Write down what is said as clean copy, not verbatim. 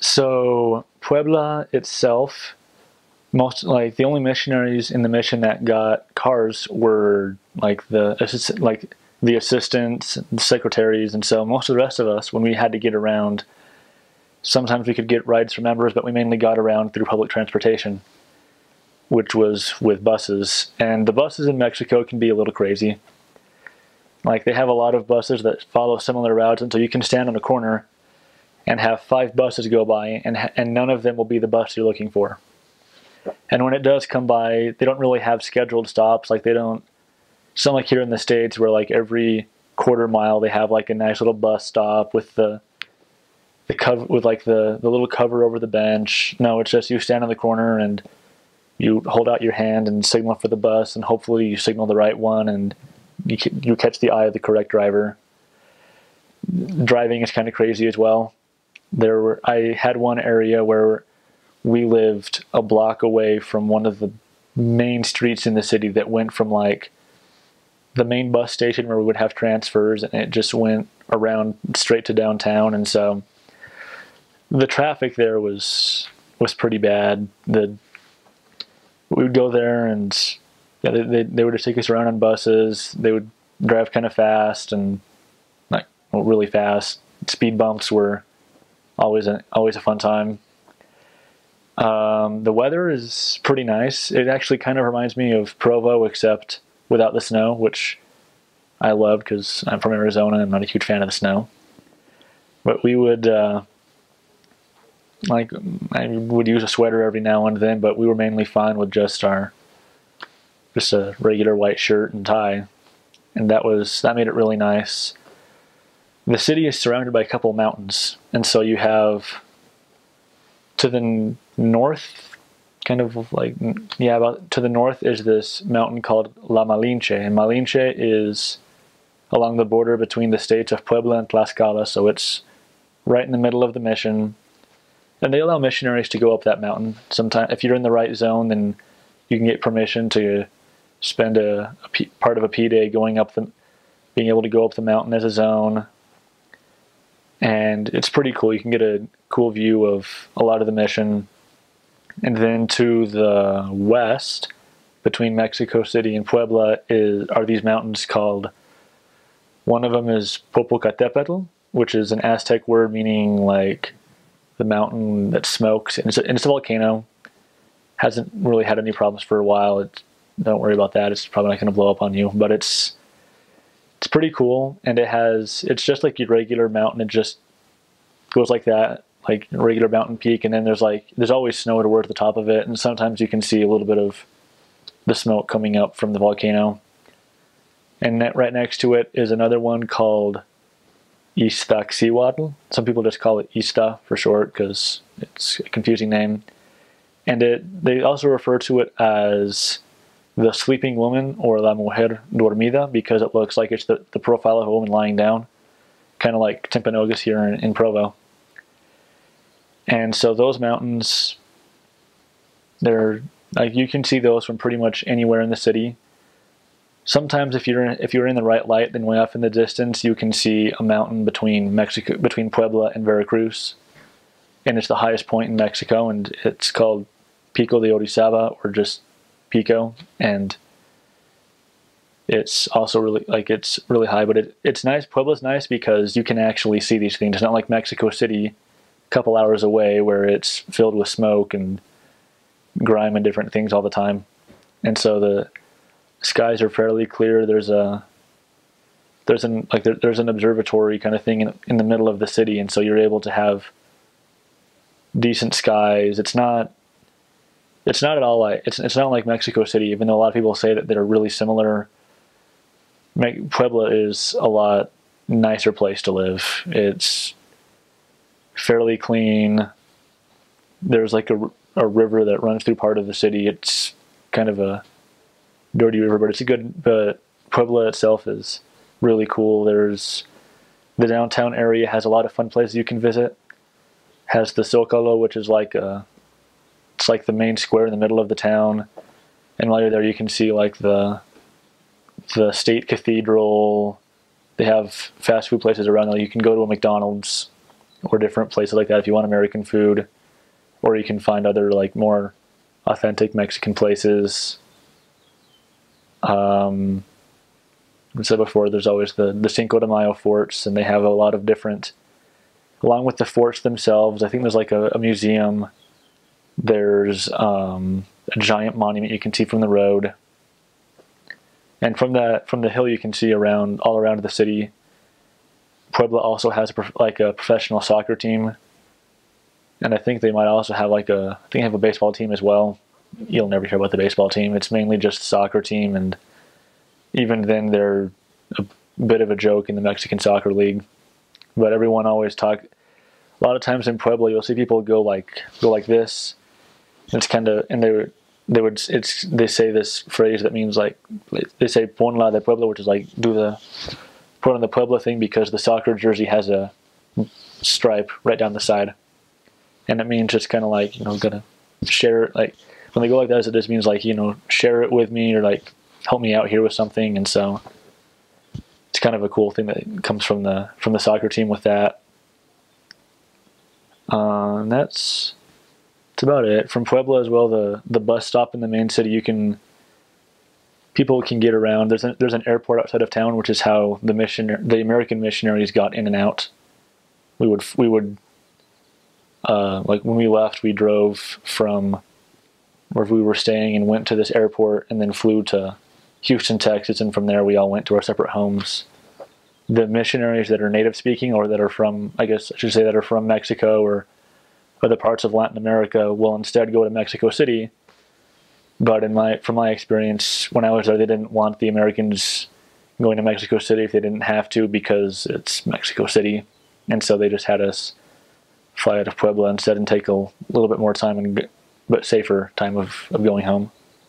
So Puebla itself, most like the only missionaries in the mission that got cars were like the assistants, the secretaries, and so most of the rest of us, when we had to get around, sometimes we could get rides from members, but we mainly got around through public transportation, which was with buses. And the buses in Mexico can be a little crazy. Like they have a lot of buses that follow similar routes, and so you can stand on a corner and have 5 buses go by, and none of them will be the bus you're looking for. And when it does come by, they don't really have scheduled stops. Like they don't. It's not like here in the States where like every quarter mile they have like a nice little bus stop with the cover with like the little cover over the bench. No, it's just you stand on the corner and you hold out your hand and signal for the bus, and hopefully you signal the right one and you catch the eye of the correct driver. Driving is kind of crazy as well. I had one area where we lived a block away from one of the main streets in the city that went from like the main bus station where we would have transfers, and it just went around straight to downtown. And so the traffic there was pretty bad. We would go there, and yeah, they would just take us around on buses. They would drive kind of fast, and like really fast. Speed bumps were always a fun time. The weather is pretty nice. It actually kind of reminds me of Provo, except without the snow, which I love because I'm from Arizona and I'm not a huge fan of the snow. But we would I would use a sweater every now and then, but we were mainly fine with just a regular white shirt and tie, and that made it really nice. The city is surrounded by a couple of mountains, and so you have to the north, about to the north is this mountain called La Malinche, and Malinche is along the border between the states of Puebla and Tlaxcala, so it's right in the middle of the mission. And they allow missionaries to go up that mountain. Sometimes, if you're in the right zone, then you can get permission to spend part of a P-day being able to go up the mountain as a zone. And it's pretty cool. You can get a cool view of a lot of the mission. And then to the west, between Mexico City and Puebla, are these mountains called, one of them is Popocatepetl, which is an Aztec word meaning like the mountain that smokes. And it's a volcano. Hasn't really had any problems for a while. Don't worry about that. It's probably not going to blow up on you. But it's pretty cool, and it's just like your regular mountain. It just goes like that, like a regular mountain peak, and then there's always snow towards the top of it, and sometimes you can see a little bit of the smoke coming up from the volcano. And right next to it is another one called Iztaccíhuatl. Some people just call it Ista for short because it's a confusing name. And they also refer to it as the sleeping woman, or la mujer dormida, because it looks like it's the profile of a woman lying down, kind of like Timpanogos here in Provo. And so those mountains, you can see those from pretty much anywhere in the city. Sometimes if you're in the right light, then way off in the distance you can see a mountain between Puebla and Veracruz, and it's the highest point in Mexico, and it's called Pico de Orizaba, or just Pico, and it's also it's really high, but it's nice. Puebla's nice because you can actually see these things. It's not like Mexico City, a couple hours away, where it's filled with smoke and grime and different things all the time. And so the skies are fairly clear. There's an observatory kind of thing in the middle of the city, and so you're able to have decent skies. It's not at all it's not like Mexico City, even though a lot of people say that they're really similar. Puebla is a lot nicer place to live. It's fairly clean. There's like a river that runs through part of the city. It's kind of a dirty river, but Puebla itself is really cool. There's the downtown area has a lot of fun places you can visit. Has the Zócalo, which is it's like the main square in the middle of the town, and while you're there you can see like the state cathedral. They have fast food places around there. You can go to a McDonald's or different places like that if you want American food, or you can find other like more authentic Mexican places. I said before, there's always the Cinco de Mayo forts, and they have a lot of different, along with the forts themselves, I think there's like a museum. There's a giant monument you can see from the road. And from the hill you can see all around the city. Puebla also has a professional soccer team. And I think they might also have I think they have a baseball team as well. You'll never hear about the baseball team. It's mainly just a soccer team, and even then they're a bit of a joke in the Mexican Soccer League. But everyone always a lot of times in Puebla you'll see people go like this. It's kind of, and they say this phrase that means like, they say pon la de Puebla, which is like put on the Puebla thing, because the soccer jersey has a stripe right down the side. And it means just kind of like, gonna share it. Like when they go like that, it just means like, share it with me, or like help me out here with something. And so it's kind of a cool thing that comes from the soccer team with that. And that's about it. From Puebla as well, the bus stop in the main city, people can get around. There's an airport outside of town, which is how the American missionaries got in and out. We would like when we left, we drove from where we were staying and went to this airport, and then flew to Houston, Texas, and from there we all went to our separate homes. The missionaries that are native speaking, or that are from, I guess I should say, that are from Mexico or other parts of Latin America, will instead go to Mexico City. But from my experience, when I was there, they didn't want the Americans going to Mexico City if they didn't have to, because it's Mexico City. And so they just had us fly out of Puebla instead and take a little bit more time but safer time of going home.